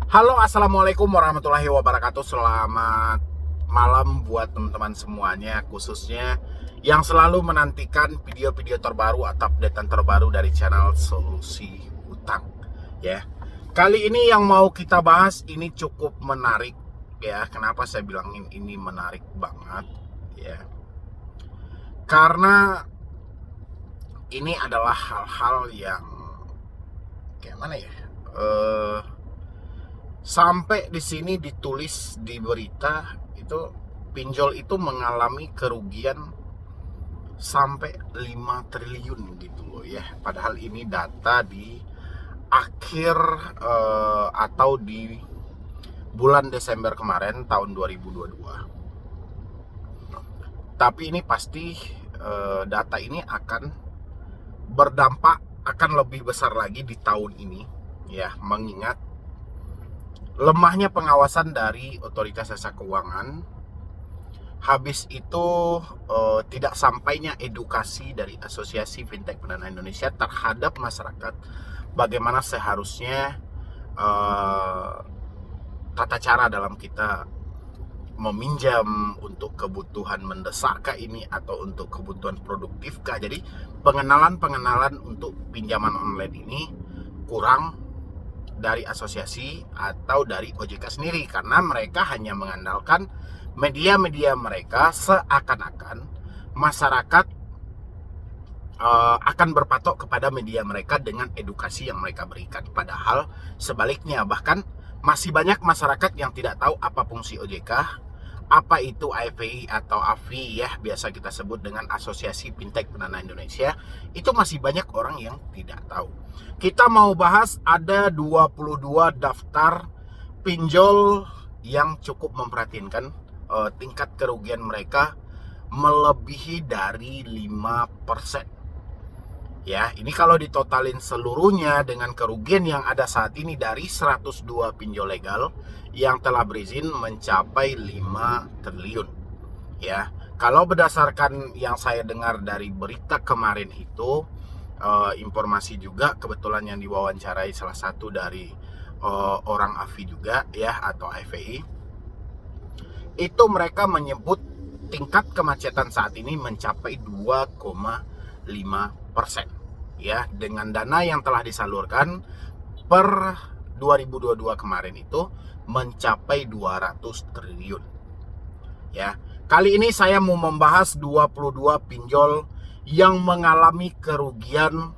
Halo, assalamualaikum warahmatullahi wabarakatuh. Selamat malam buat teman-teman semuanya, khususnya yang selalu menantikan video-video terbaru atau updatean terbaru dari channel Solusi Utang. Ya, kali ini yang mau kita bahas ini cukup menarik. Ya, kenapa saya bilangin ini menarik banget? Ya, karena ini adalah hal-hal yang kayak mana ya? Sampai di sini ditulis di berita itu pinjol itu mengalami kerugian sampai 5 triliun gitu loh ya. Padahal ini data di akhir atau di bulan Desember kemarin tahun 2022. Tapi ini pasti data ini akan berdampak akan lebih besar lagi di tahun ini ya, mengingat lemahnya pengawasan dari otoritas jasa keuangan, habis itu tidak sampainya edukasi dari Asosiasi Fintech Pendanaan Indonesia terhadap masyarakat, bagaimana seharusnya tata cara dalam kita meminjam untuk kebutuhan mendesarkah ini atau untuk kebutuhan produktifkah. Jadi pengenalan untuk pinjaman online ini kurang dari asosiasi atau dari OJK sendiri, karena mereka hanya mengandalkan media-media mereka, seakan-akan masyarakat akan berpatok kepada media mereka dengan edukasi yang mereka berikan. Padahal sebaliknya, bahkan masih banyak masyarakat yang tidak tahu apa fungsi OJK, apa itu AFI atau AFI ya, biasa kita sebut dengan Asosiasi Fintech Pendanaan Indonesia. Itu masih banyak orang yang tidak tahu. Kita mau bahas ada 22 daftar pinjol yang cukup memprihatinkan, tingkat kerugian mereka melebihi dari 5%. Ya, ini kalau ditotalin seluruhnya dengan kerugian yang ada saat ini dari 102 pinjol legal yang telah berizin mencapai 5 triliun. Ya, kalau berdasarkan yang saya dengar dari berita kemarin itu, informasi juga kebetulan yang diwawancarai salah satu dari orang AFI juga ya, atau AFI, itu mereka menyebut tingkat kemacetan saat ini mencapai 2,5%. Ya, dengan dana yang telah disalurkan per 2022 kemarin itu mencapai 200 triliun. Ya, kali ini saya mau membahas 22 pinjol yang mengalami kerugian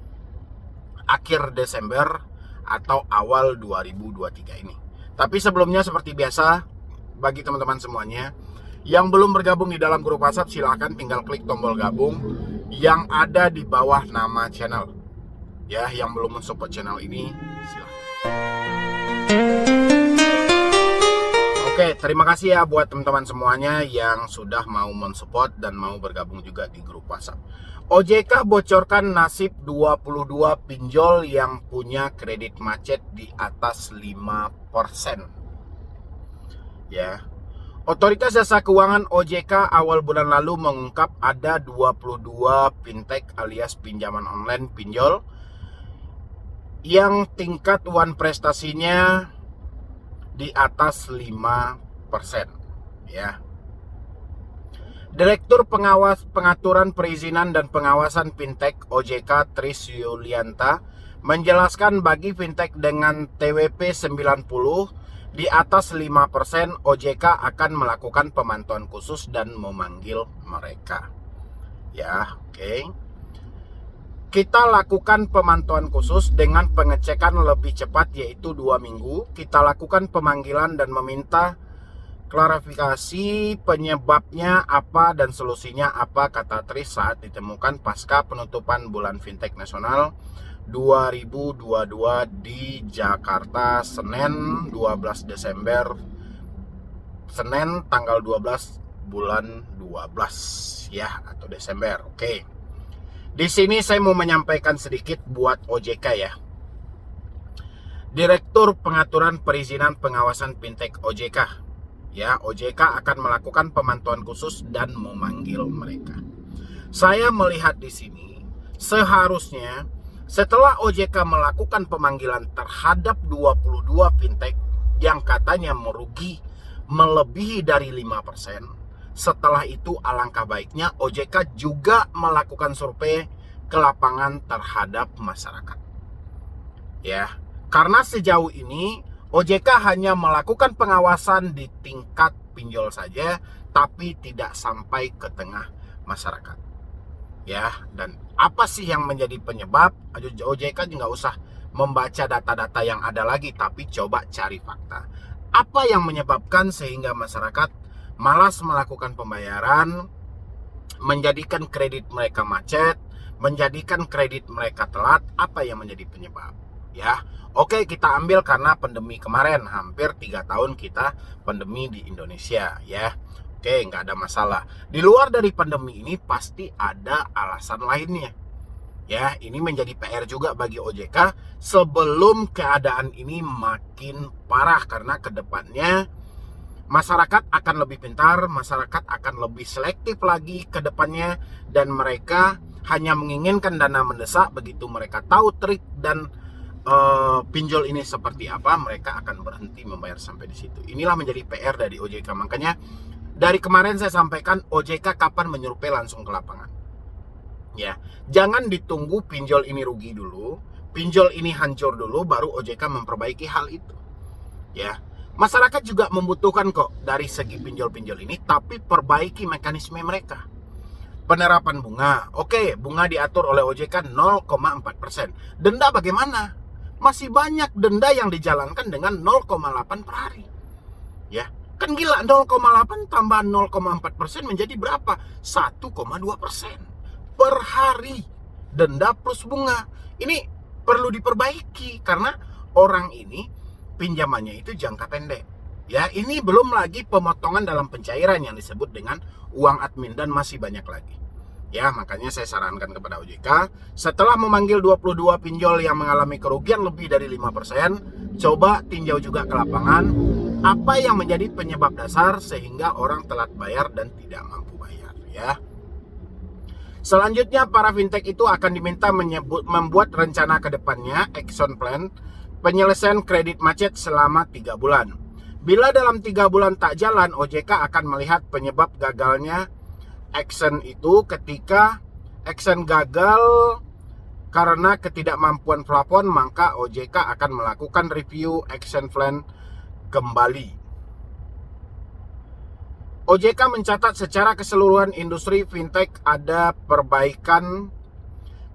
akhir Desember atau awal 2023 ini. Tapi sebelumnya seperti biasa, bagi teman-teman semuanya yang belum bergabung di dalam grup WhatsApp, silahkan tinggal klik tombol gabung yang ada di bawah nama channel. Ya, yang belum mensupport channel ini, silahkan. Oke, terima kasih ya buat teman-teman semuanya yang sudah mau mensupport dan mau bergabung juga di grup WhatsApp. OJK bocorkan nasib 22 pinjol yang punya kredit macet di atas 5%. Ya. Otoritas Jasa Keuangan OJK awal bulan lalu mengungkap ada 22 fintech alias pinjaman online pinjol yang tingkat wan prestasinya di atas 5%. Ya. Direktur Pengaturan Perizinan dan Pengawasan Fintech OJK Tris Yulianta menjelaskan bagi fintech dengan TWP 90 di atas 5%, OJK akan melakukan pemantauan khusus dan memanggil mereka. Ya, oke. Kita lakukan pemantauan khusus dengan pengecekan lebih cepat, yaitu 2 minggu. Kita lakukan pemanggilan dan meminta klarifikasi penyebabnya apa dan solusinya apa, kata Tris saat ditemukan pasca penutupan bulan Fintech Nasional 2022 di Jakarta Senin 12 Desember, Senin tanggal 12 bulan 12 ya, atau Desember. Oke. Di sini saya mau menyampaikan sedikit buat OJK ya. Direktur Pengaturan Perizinan Pengawasan Fintech OJK. Ya, OJK akan melakukan pemantauan khusus dan memanggil mereka. Saya melihat di sini seharusnya setelah OJK melakukan pemanggilan terhadap 22 fintech yang katanya merugi melebihi dari 5%. Setelah itu alangkah baiknya OJK juga melakukan survei ke lapangan terhadap masyarakat. Ya, karena sejauh ini OJK hanya melakukan pengawasan di tingkat pinjol saja, tapi tidak sampai ke tengah masyarakat. Ya, dan apa sih yang menjadi penyebab? OJK nggak usah membaca data-data yang ada lagi, tapi coba cari fakta. Apa yang menyebabkan sehingga masyarakat malas melakukan pembayaran, menjadikan kredit mereka macet, menjadikan kredit mereka telat? Apa yang menjadi penyebab? Ya, oke, kita ambil karena pandemi kemarin, hampir 3 tahun kita pandemi di Indonesia, ya. Oke, nggak ada masalah. Di luar dari pandemi ini pasti ada alasan lainnya. Ya, ini menjadi PR juga bagi OJK sebelum keadaan ini makin parah, karena kedepannya masyarakat akan lebih pintar, masyarakat akan lebih selektif lagi ke depannya, dan mereka hanya menginginkan dana mendesak. Begitu mereka tahu trik dan pinjol ini seperti apa, mereka akan berhenti membayar sampai di situ. Inilah menjadi PR dari OJK. Makanya dari kemarin saya sampaikan, OJK kapan menyurvei langsung ke lapangan. Ya, jangan ditunggu pinjol ini rugi dulu, pinjol ini hancur dulu, baru OJK memperbaiki hal itu. Ya, masyarakat juga membutuhkan kok dari segi pinjol-pinjol ini, tapi perbaiki mekanisme mereka. Penerapan bunga, oke, bunga diatur oleh OJK 0,4%. Denda bagaimana? Masih banyak denda yang dijalankan dengan 0,8 per hari. Ya, kan gila, 0,8 tambah 0,4% menjadi berapa? 1,2% per hari. Denda plus bunga. Ini perlu diperbaiki karena orang ini pinjamannya itu jangka pendek. Ya, ini belum lagi pemotongan dalam pencairan yang disebut dengan uang admin dan masih banyak lagi. Ya, makanya saya sarankan kepada OJK, setelah memanggil 22 pinjol yang mengalami kerugian lebih dari 5%, coba tinjau juga ke lapangan apa yang menjadi penyebab dasar sehingga orang telat bayar dan tidak mampu bayar, ya. Selanjutnya, para fintech itu akan diminta membuat rencana ke depannya, action plan, penyelesaian kredit macet selama 3 bulan. Bila dalam 3 bulan tak jalan, OJK akan melihat penyebab gagalnya action itu. Ketika action gagal karena ketidakmampuan plafon, maka OJK akan melakukan review action plan kembali. OJK mencatat secara keseluruhan industri fintech ada perbaikan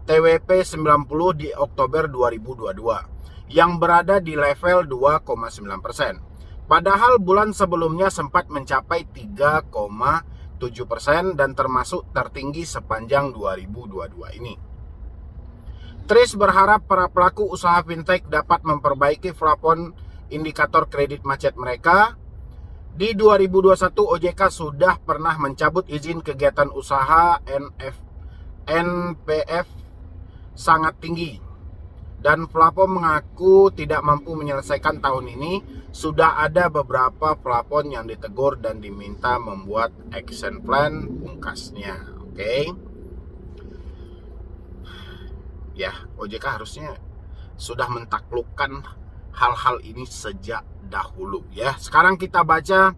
TWP 90 di Oktober 2022 yang berada di level 2,9%. Padahal bulan sebelumnya sempat mencapai 3,7% dan termasuk tertinggi sepanjang 2022 ini. Tris berharap para pelaku usaha fintech dapat memperbaiki plafon indikator kredit macet mereka. Di 2021 OJK sudah pernah mencabut izin kegiatan usaha NPF sangat tinggi, dan plafon mengaku tidak mampu menyelesaikan tahun ini. Sudah ada beberapa plafon yang ditegur dan diminta membuat action plan pungkasnya. Oke. Ya, OJK harusnya sudah mentaklukkan hal-hal ini sejak dahulu, ya. Sekarang kita baca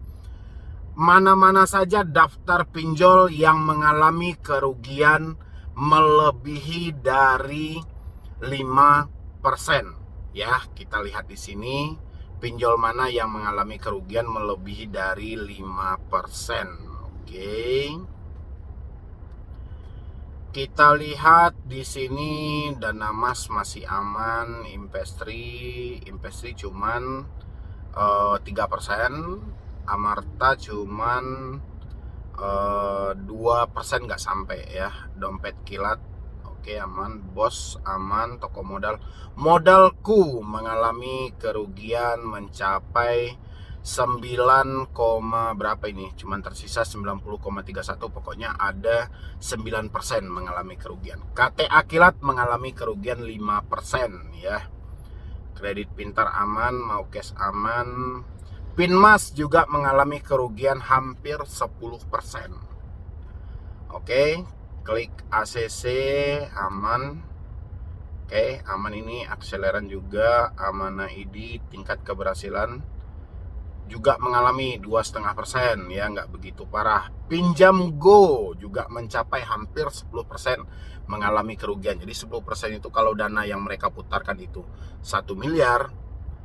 mana-mana saja daftar pinjol yang mengalami kerugian melebihi dari 5%. Ya, kita lihat di sini pinjol mana yang mengalami kerugian melebihi dari 5%. Oke. Kita lihat di sini Dana Mas masih aman, Investri cuman 3%, Amarta cuman 2% nggak sampai, ya. Dompet Kilat oke, aman, Bos aman, Toko Modalku mengalami kerugian mencapai 9, berapa ini? Cuman tersisa 90,31, pokoknya ada 9% mengalami kerugian. KTA Kilat mengalami kerugian 5%, ya. Kredit Pintar aman, Maukes aman. Pinmas juga mengalami kerugian hampir 10%. Oke, Klik ACC aman. Oke, aman ini. Akseleran juga, Amana ID tingkat keberhasilan juga mengalami 2,5%, ya, nggak begitu parah. Pinjam Go juga mencapai hampir 10% mengalami kerugian. Jadi 10% itu kalau dana yang mereka putarkan itu 1 miliar,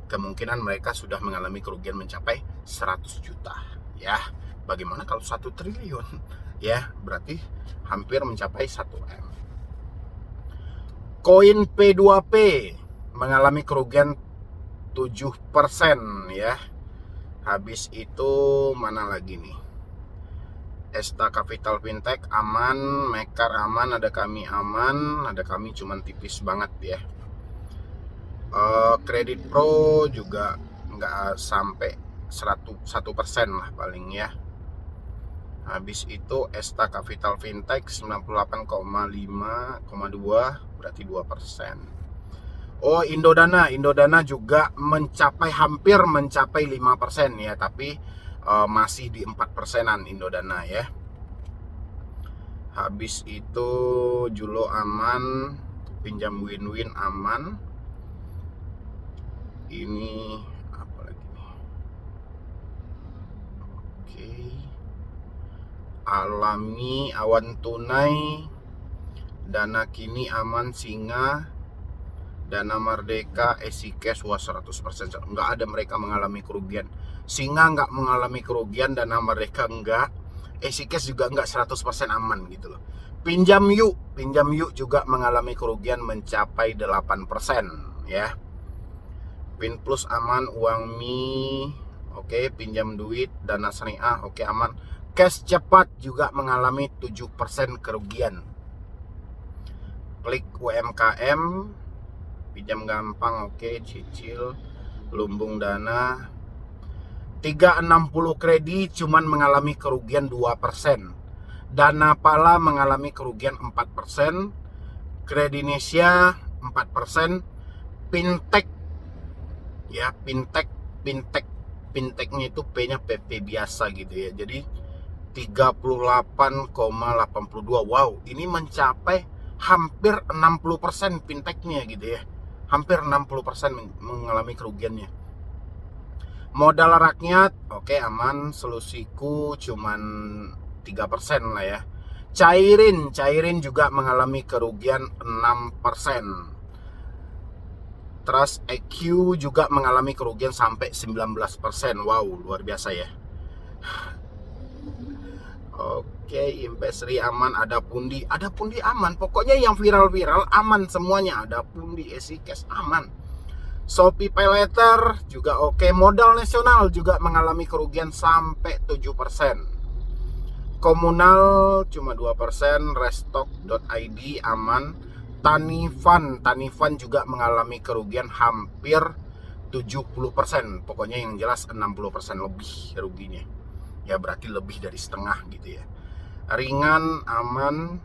kemungkinan mereka sudah mengalami kerugian mencapai 100 juta. Ya, bagaimana kalau 1 triliun? Ya, berarti hampir mencapai 1 M. Koin P2P mengalami kerugian 7%, ya. Habis itu mana lagi nih? Esta Capital Fintech aman, Mekar aman, ada kami aman, ada kami cuman tipis banget ya. Kredit Pro juga nggak sampai 1% lah paling ya. Habis itu Esta Capital Fintech 98,5,2 berarti 2%. Oh, Indodana juga hampir mencapai 5% ya, tapi masih di 4%-an Indodana ya. Habis itu Julo aman, pinjam Win-Win aman. Ini apa lagi nih? Oke. Alami, Awan Tunai, Dana Kini aman, Singa, Dana Merdeka, Esikes, wah 100%. Nggak ada mereka mengalami kerugian. Singa nggak mengalami kerugian, Dana Merdeka enggak, Esikes juga enggak, 100% aman gitu loh. Pinjam Yuk juga mengalami kerugian mencapai 8% ya. Pinplus aman, Uang Mi oke, pinjam duit, Dana Syariah oke aman. Cash Cepat juga mengalami 7% kerugian. Klik UMKM, pinjam gampang oke, cicil, lumbung dana. 360 Kredit cuman mengalami kerugian 2%. Dana Pala mengalami kerugian 4%. Kredinesia 4%. Fintech ya, fintechnya itu P-nya PP biasa gitu ya. Jadi 38,82. Wow, ini mencapai hampir 60% fintechnya gitu ya. Hampir 60% mengalami kerugiannya. Modal rakyat oke aman, Selusiku cuman 3% lah ya. Cairin juga mengalami kerugian 6%. Trust EQ juga mengalami kerugian sampai 19%. Wow, luar biasa ya. Oke, Investri aman, ada Pundi aman. Pokoknya yang viral aman semuanya. Ada Pundi, Esikes aman. Shopee Paylater juga oke. Modal nasional juga mengalami kerugian sampai 7%. Komunal cuma 2%. Restock.id aman. Tanifan juga mengalami kerugian hampir 70%. Pokoknya yang jelas 60% lebih ruginya. Ya berarti lebih dari setengah gitu ya. Ringan aman.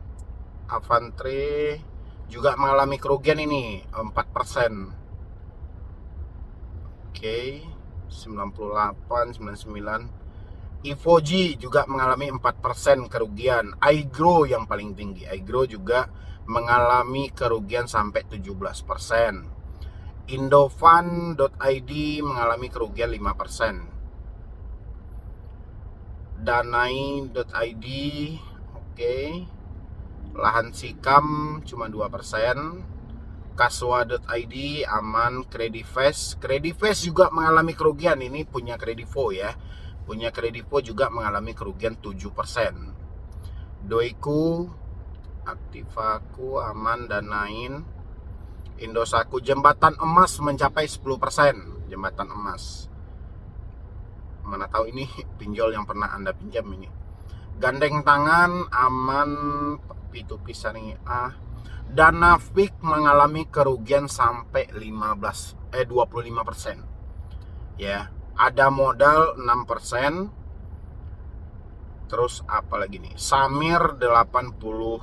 Avantre juga mengalami kerugian ini 4%. Oke, 98, 99. Ivoji juga mengalami 4% kerugian. iGrow yang paling tinggi. iGrow juga mengalami kerugian sampai 17%. Indofund.id mengalami kerugian 5%. Danai.id oke. Lahan Sikam cuma 2%. Kaswa.id aman. Credifast juga mengalami kerugian. Ini punya Kredivo ya. Punya Kredivo juga mengalami kerugian 7%. Doiku, Aktivaku aman, Danain. Indosaku, Jembatan Emas mencapai 10%. Jembatan Emas, mana tahu ini pinjol yang pernah Anda pinjam ini. Gandeng Tangan aman, P2P Syariah. Danafik mengalami kerugian sampai 25% ya. Ada modal 6%. Terus apa lagi nih? Samir 80,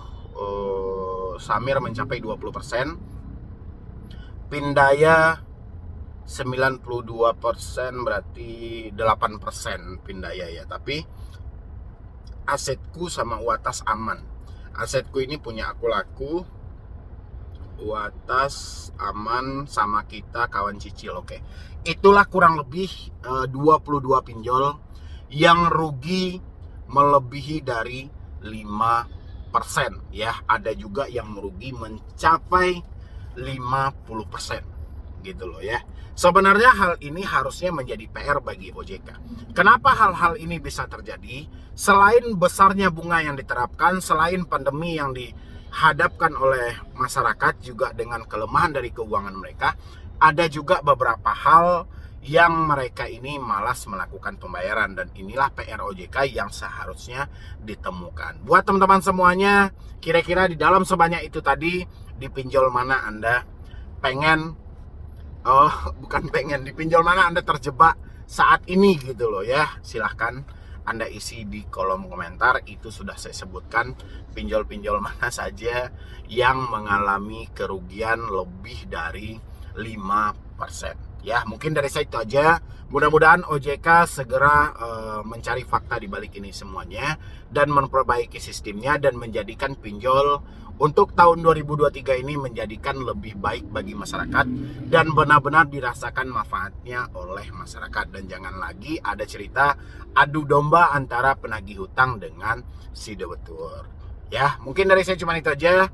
Samir mencapai 20%. Pindaya 92%, berarti 8% Pindaya ya. Tapi Asetku sama Uatas aman. Asetku ini punya Aku Laku, Watas, Aman, sama kita kawan cicil. Oke. Itulah kurang lebih 22 pinjol yang rugi melebihi dari 5% ya. Ada juga yang merugi mencapai 50% gitu loh ya. Sebenarnya hal ini harusnya menjadi PR bagi OJK. Kenapa hal-hal ini bisa terjadi? Selain besarnya bunga yang diterapkan, selain pandemi yang dihadapkan oleh masyarakat juga dengan kelemahan dari keuangan mereka, ada juga beberapa hal yang mereka ini malas melakukan pembayaran, dan inilah PR OJK yang seharusnya ditemukan. Buat teman-teman semuanya, kira-kira di dalam sebanyak itu tadi, di pinjol mana Anda pengen di pinjol mana Anda terjebak saat ini gitu loh ya. Silahkan Anda isi di kolom komentar. Itu sudah saya sebutkan pinjol-pinjol mana saja yang mengalami kerugian lebih dari 5%. Ya, mungkin dari saya itu aja. Mudah-mudahan OJK segera mencari fakta di balik ini semuanya dan memperbaiki sistemnya dan menjadikan pinjol untuk tahun 2023 ini menjadikan lebih baik bagi masyarakat dan benar-benar dirasakan manfaatnya oleh masyarakat, dan jangan lagi ada cerita adu domba antara penagih hutang dengan si debetur. Ya, mungkin dari saya cuma itu aja.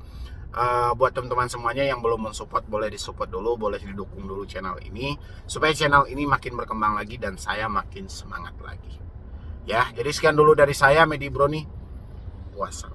Buat teman-teman semuanya yang belum mensupport, boleh disupport dulu, boleh didukung dulu channel ini supaya channel ini makin berkembang lagi dan saya makin semangat lagi. Ya, jadi sekian dulu dari saya, Medi Broni. Wassalam.